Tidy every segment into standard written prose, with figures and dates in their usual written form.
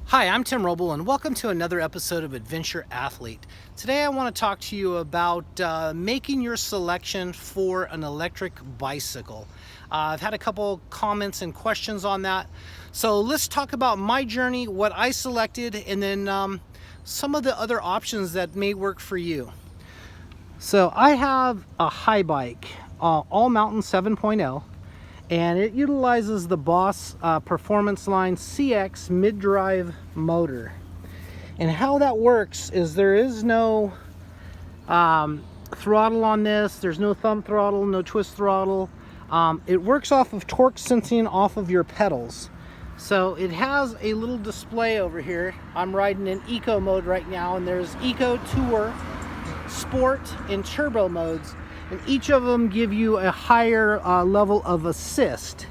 Hi, I'm Tim Roble, and welcome to another episode of Adventure Athlete. Today I want to talk to you about making your selection for an electric bicycle. I've had a couple comments and questions on that. So let's talk about my journey, what I selected, and then some of the other options that may work for you. So I have a high bike, All Mountain 7.0. And it utilizes the Boss Performance Line CX mid-drive motor. And how that works is there is no throttle on this. There's no thumb throttle, no twist throttle. It works off of torque sensing off of your pedals. So it has a little display over here. I'm riding in Eco mode right now, and there's Eco, Tour, Sport, and Turbo modes. And each of them give you a higher level of assist.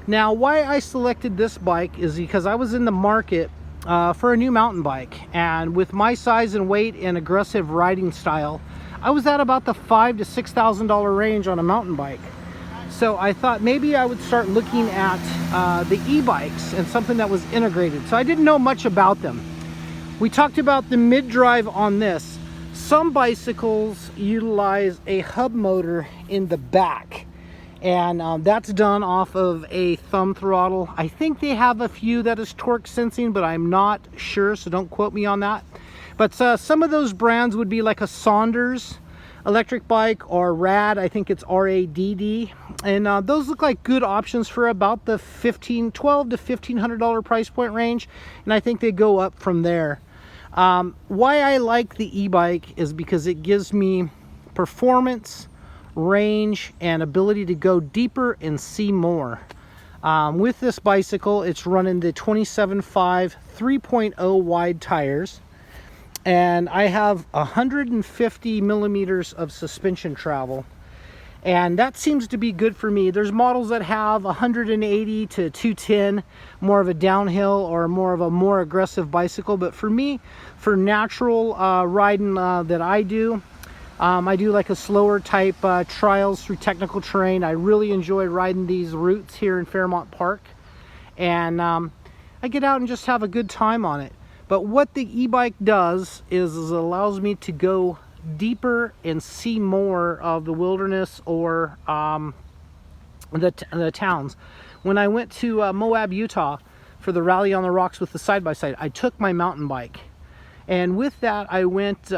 Now, why I selected this bike is because I was in the market for a new mountain bike, and with my size and weight and aggressive riding style, I was at about the $5,000 to $6,000 range on a mountain bike. So I thought maybe I would start looking at the e-bikes and something that was integrated. So I didn't know much about them. We talked about the mid-drive on this. Some bicycles utilize a hub motor in the back, and that's done off of a thumb throttle. I think they have a few that is torque sensing, but I'm not sure, so don't quote me on that. But some of those brands would be like a Saunders electric bike, or Rad, I think it's RADD, and those look like good options for about the $12 to $1,500 price point range, and I think they go up from there. Why I like the e-bike is because it gives me performance, range, and ability to go deeper and see more. With this bicycle, it's running the 27.5 3.0 wide tires, and I have 150 millimeters of suspension travel, and that seems to be good for me. There's models that have 180 to 210, more of a downhill or more of a more aggressive bicycle. But for me, for natural riding that I do like a slower type trials through technical terrain. I really enjoy riding these routes here in Fairmont Park, and I get out and just have a good time on it. But what the e-bike does is it allows me to go deeper and see more of the wilderness or the towns. When I went to Moab, Utah for the Rally on the Rocks with the side-by-side, I took my mountain bike, and with that I went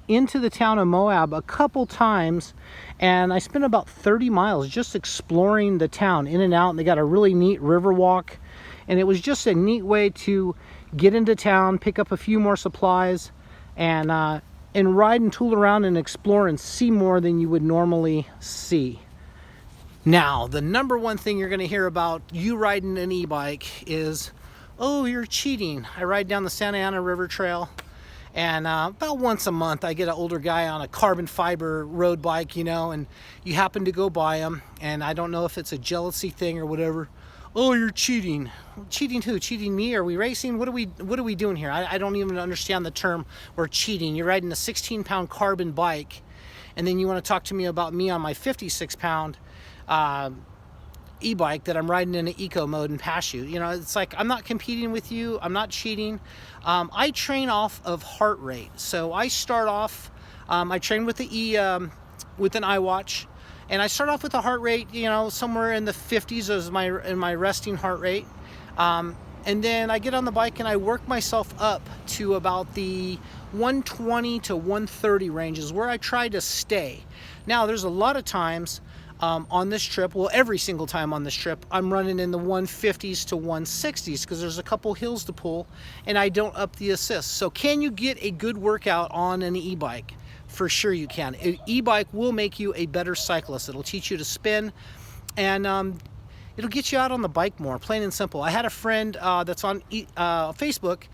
into the town of Moab a couple times, and I spent about 30 miles just exploring the town in and out. And they got a really neat river walk, and it was just a neat way to get into town, pick up a few more supplies, and ride and tool around and explore and see more than you would normally see. Now, the number one thing you're going to hear about you riding an e-bike is, oh, you're cheating. I ride down the Santa Ana River Trail, and about once a month I get an older guy on a carbon fiber road bike, and you happen to go by him, and I don't know if it's a jealousy thing or whatever. Oh, you're cheating. Cheating who? Cheating me? Are we racing? What are we doing here? I don't even understand the term. We're cheating. You're riding a 16-pound carbon bike, and then you want to talk to me about me on my 56-pound e-bike that I'm riding in an eco mode and pass you. It's like, I'm not competing with you. I'm not cheating. I train off of heart rate. So I start off, I train with with an iWatch. And I start off with a heart rate, somewhere in the 50s as my resting heart rate. And then I get on the bike and I work myself up to about the 120 to 130 ranges where I try to stay. Now, there's a lot of times on this trip, well, every single time on this trip, I'm running in the 150s to 160s because there's a couple hills to pull and I don't up the assist. So can you get a good workout on an e-bike? For sure you can. An e-bike will make you a better cyclist. It'll teach you to spin, and it'll get you out on the bike more, plain and simple. I had a friend that's on Facebook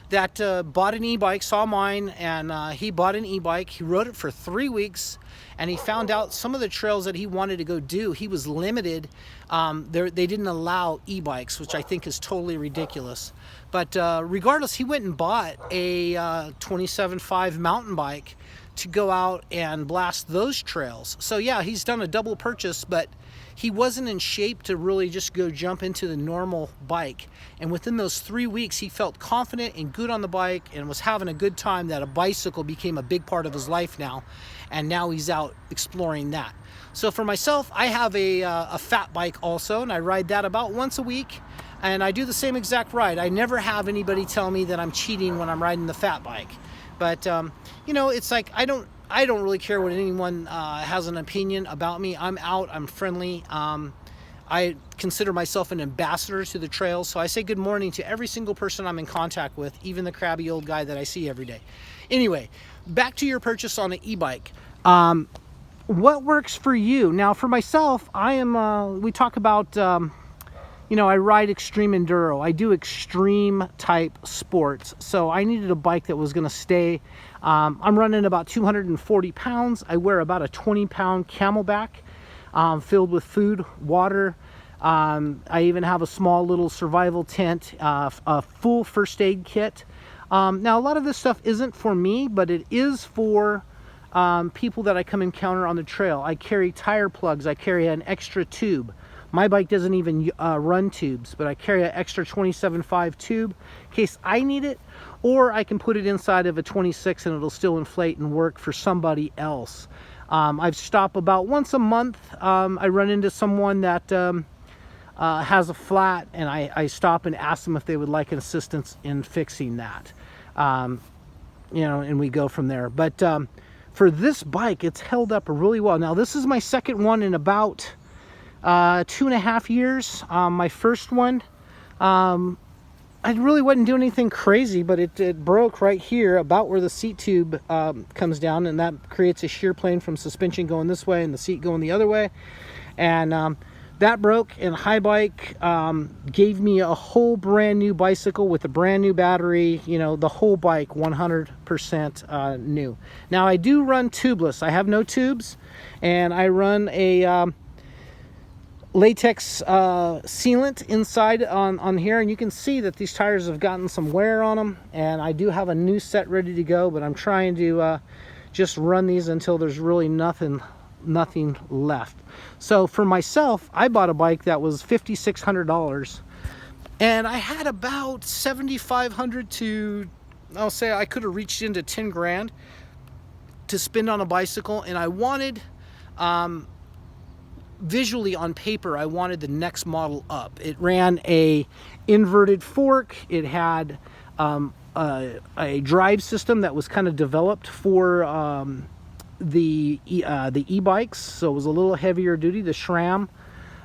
that bought an e-bike, saw mine, and he bought an e-bike. He rode it for 3 weeks, and he found out some of the trails that he wanted to go do, he was limited. They didn't allow e-bikes, which I think is totally ridiculous. But regardless, he went and bought a 27.5 mountain bike to go out and blast those trails. So yeah, he's done a double purchase, but he wasn't in shape to really just go jump into the normal bike. And within those 3 weeks, he felt confident and good on the bike and was having a good time, that a bicycle became a big part of his life now. And now he's out exploring that. So for myself, I have a fat bike also, and I ride that about once a week. And I do the same exact ride. I never have anybody tell me that I'm cheating when I'm riding the fat bike. But, you know, it's like I don't really care what anyone has an opinion about me. I'm out. I'm friendly. I consider myself an ambassador to the trails. So I say good morning to every single person I'm in contact with, even the crabby old guy that I see every day. Anyway, back to your purchase on an e-bike. What works for you? Now, for myself, I am, we talk about... you know, I ride extreme enduro. I do extreme type sports. So I needed a bike that was going to stay. I'm running about 240 pounds. I wear about a 20-pound camelback filled with food, water. I even have a small little survival tent, a full first aid kit. Now, a lot of this stuff isn't for me, but it is for people that I come encounter on the trail. I carry tire plugs. I carry an extra tube. My bike doesn't even run tubes, but I carry an extra 27.5 tube in case I need it, or I can put it inside of a 26 and it'll still inflate and work for somebody else. I've stopped about once a month. I run into someone that has a flat, and I stop and ask them if they would like an assistance in fixing that. You know, and we go from there. But for this bike, it's held up really well. Now, this is my second one in about 2.5 years. My first one, I really wasn't doing anything crazy, but it broke right here about where the seat tube comes down, and that creates a shear plane from suspension going this way and the seat going the other way. And that broke, and High Bike gave me a whole brand new bicycle with a brand new battery, you know, the whole bike 100% new. Now, I do run tubeless. I have no tubes, and I run a latex sealant inside on here, and you can see that these tires have gotten some wear on them, and I do have a new set ready to go, but I'm trying to just run these until there's really nothing left. So for myself, I bought a bike that was $5,600, and I had about $7,500 to, I'll say I could have reached into 10 grand to spend on a bicycle, and I wanted visually on paper, I wanted the next model up. It ran a inverted fork. It had a drive system that was kind of developed for the e-bikes, so it was a little heavier duty. The SRAM,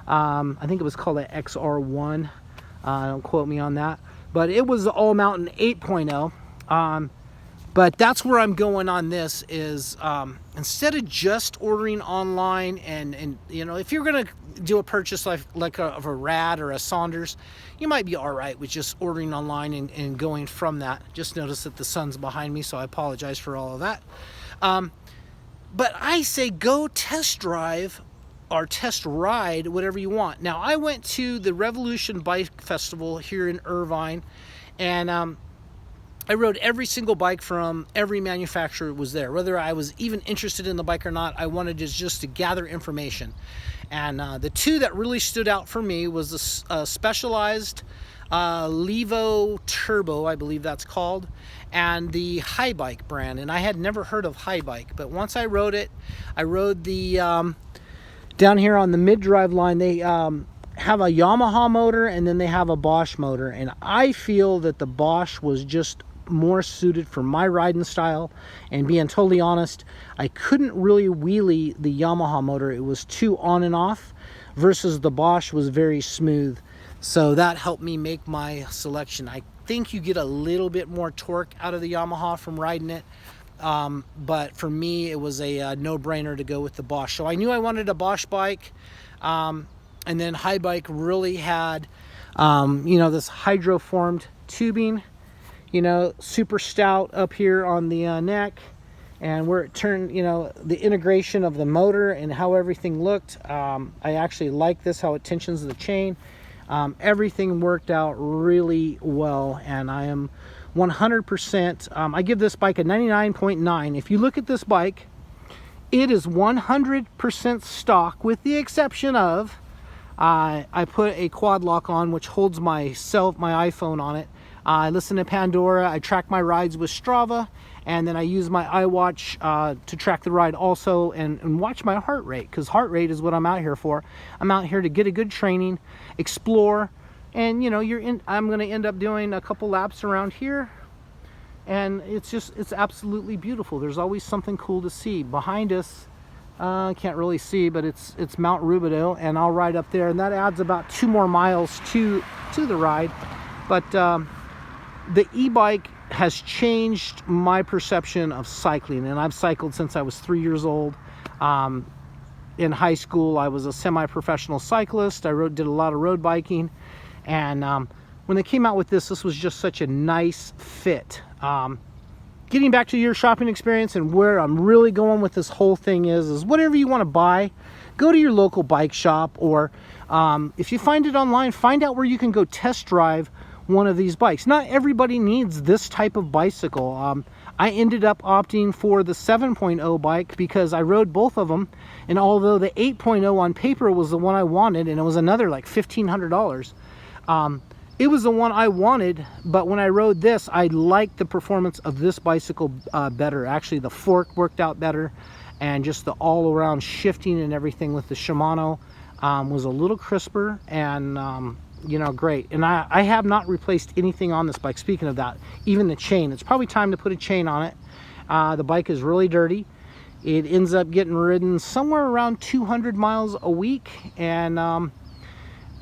I think it was called an XR1. Don't quote me on that, but it was all mountain 8.0. But that's where I'm going on this is instead of just ordering online and you know, if you're going to do a purchase like of a Rad or a Saunders, you might be all right with just ordering online and going from that. Just notice that the sun's behind me, so I apologize for all of that. But I say go test drive or test ride whatever you want. Now, I went to the Revolution Bike Festival here in Irvine, and I rode every single bike from every manufacturer was there. Whether I was even interested in the bike or not, I wanted just to gather information. And the two that really stood out for me was the Specialized Levo Turbo, I believe that's called, and the High Bike brand. And I had never heard of High Bike, but once I rode it, I rode the down here on the mid-drive line. They have a Yamaha motor, and then they have a Bosch motor, and I feel that the Bosch was just more suited for my riding style. And being totally honest, I couldn't really wheelie the Yamaha motor. It was too on and off, versus the Bosch was very smooth. So that helped me make my selection. I think you get a little bit more torque out of the Yamaha from riding it, but for me it was a no-brainer to go with the Bosch. So I knew I wanted a Bosch bike, and then High Bike really had you know, this hydroformed tubing, you know, super stout up here on the neck, and where it turned, you know, the integration of the motor and how everything looked. I actually like this, how it tensions the chain. Everything worked out really well, and I am 100%, I give this bike a 99.9. If you look at this bike, It is 100% stock, with the exception of I put a quad lock on, which holds my iPhone on it. I listen to Pandora, I track my rides with Strava, and then I use my iWatch to track the ride also, and watch my heart rate, because heart rate is what I'm out here for. I'm out here to get a good training, explore, and you know, I'm going to end up doing a couple laps around here, and it's absolutely beautiful. There's always something cool to see. Behind us, can't really see, but it's Mount Rubidoux, and I'll ride up there, and that adds about 2 more miles to the ride. But the e-bike has changed my perception of cycling, and I've cycled since I was 3 years old. In high school, I was a semi-professional cyclist. I did a lot of road biking, and when they came out with this was just such a nice fit. Getting back to your shopping experience, and where I'm really going with this whole thing is whatever you want to buy, go to your local bike shop, or if you find it online, find out where you can go test drive one of these bikes. Not everybody needs this type of bicycle. I ended up opting for the 7.0 bike because I rode both of them, and although the 8.0 on paper was the one I wanted, and it was another like $1,500, it was the one I wanted, but when I rode this, I liked the performance of this bicycle better. Actually, the fork worked out better, and just the all-around shifting and everything with the Shimano was a little crisper, and you know, great. And I have not replaced anything on this bike. Speaking of that, even the chain, it's probably time to put a chain on it. The bike is really dirty. It ends up getting ridden somewhere around 200 miles a week, and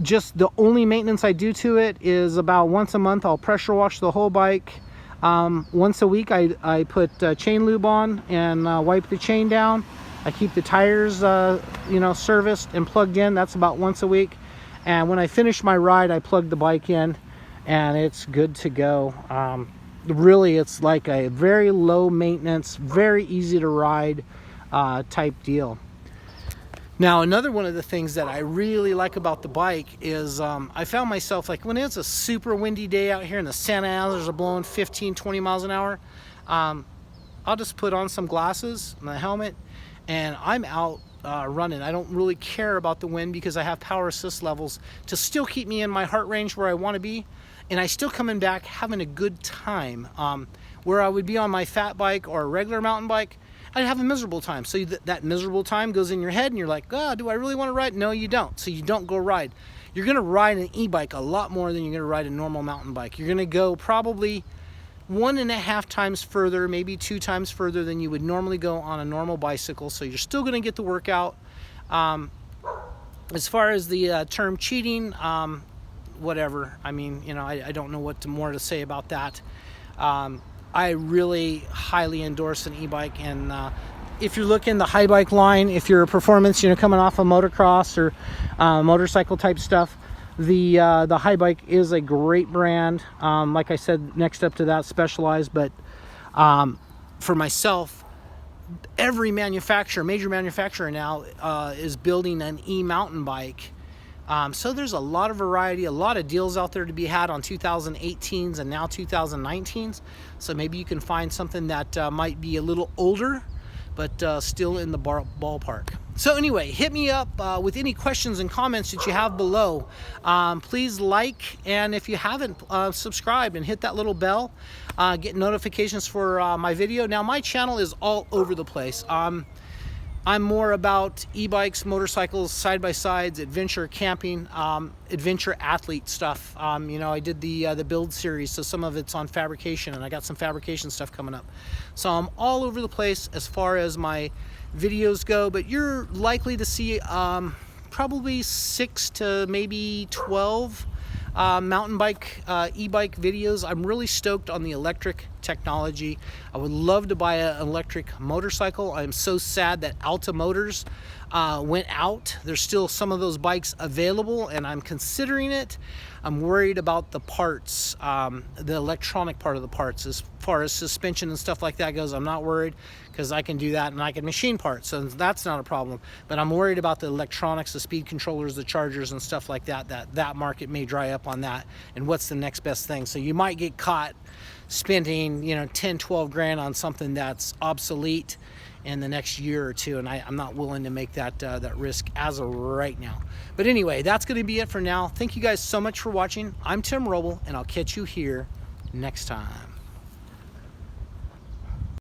just the only maintenance I do to it is about once a month I'll pressure wash the whole bike. Once a week I put chain lube on and wipe the chain down. I keep the tires you know, serviced and plugged in. That's about once a week. And when I finish my ride, I plug the bike in, and it's good to go. Really, it's like a very low maintenance, very easy to ride type deal. Now, another one of the things that I really like about the bike is I found myself, like, when it's a super windy day out here and the Santa Anas are blowing 15-20 miles an hour, I'll just put on some glasses and a helmet, and I'm out running. I don't really care about the wind because I have power assist levels to still keep me in my heart range where I want to be, and I still coming back having a good time. Where I would be on my fat bike or a regular mountain bike, I'd have a miserable time. So that miserable time goes in your head, and you're like, oh, do I really want to ride? No, you don't. So you don't go ride. You're going to ride an e-bike a lot more than you're going to ride a normal mountain bike. You're going to go probably 1.5 times further, maybe 2 times further than you would normally go on a normal bicycle. So you're still going to get the workout. As far as the term cheating, whatever. I mean, you know, I don't know what more to say about that. I really highly endorse an e-bike, and if you're looking the high bike line, if you're a performance, you know, coming off of motocross or motorcycle type stuff, the high bike is a great brand. Like I said, next up to that, Specialized. But for myself, every manufacturer, major manufacturer now, is building an e-mountain bike. So there's a lot of variety, a lot of deals out there to be had on 2018s and now 2019s. So maybe you can find something that might be a little older, but still in the ballpark. So anyway, hit me up with any questions and comments that you have below. Please like, and if you haven't, subscribe and hit that little bell. Get notifications for my video. Now, my channel is all over the place. I'm more about e-bikes, motorcycles, side-by-sides, adventure camping, adventure athlete stuff. You know, I did the build series, so some of it's on fabrication, and I got some fabrication stuff coming up. So I'm all over the place as far as my videos go, but you're likely to see probably 6 to maybe 12 mountain bike, e-bike videos. I'm really stoked on the electric technology. I would love to buy an electric motorcycle. I'm so sad that Alta Motors went out. There's still some of those bikes available, and I'm considering it. I'm worried about the parts, the electronic part of the parts. As far as suspension and stuff like that goes, I'm not worried, because I can do that and I can machine parts, so that's not a problem. But I'm worried about the electronics, the speed controllers, the chargers and stuff like that, that market may dry up on that, and what's the next best thing. So you might get caught spending, you know, 10, 12 grand on something that's obsolete in the next year or two, and I'm not willing to make that that risk as of right now. But anyway, that's going to be it for now. Thank you guys so much for watching. I'm Tim Roble, and I'll catch you here next time.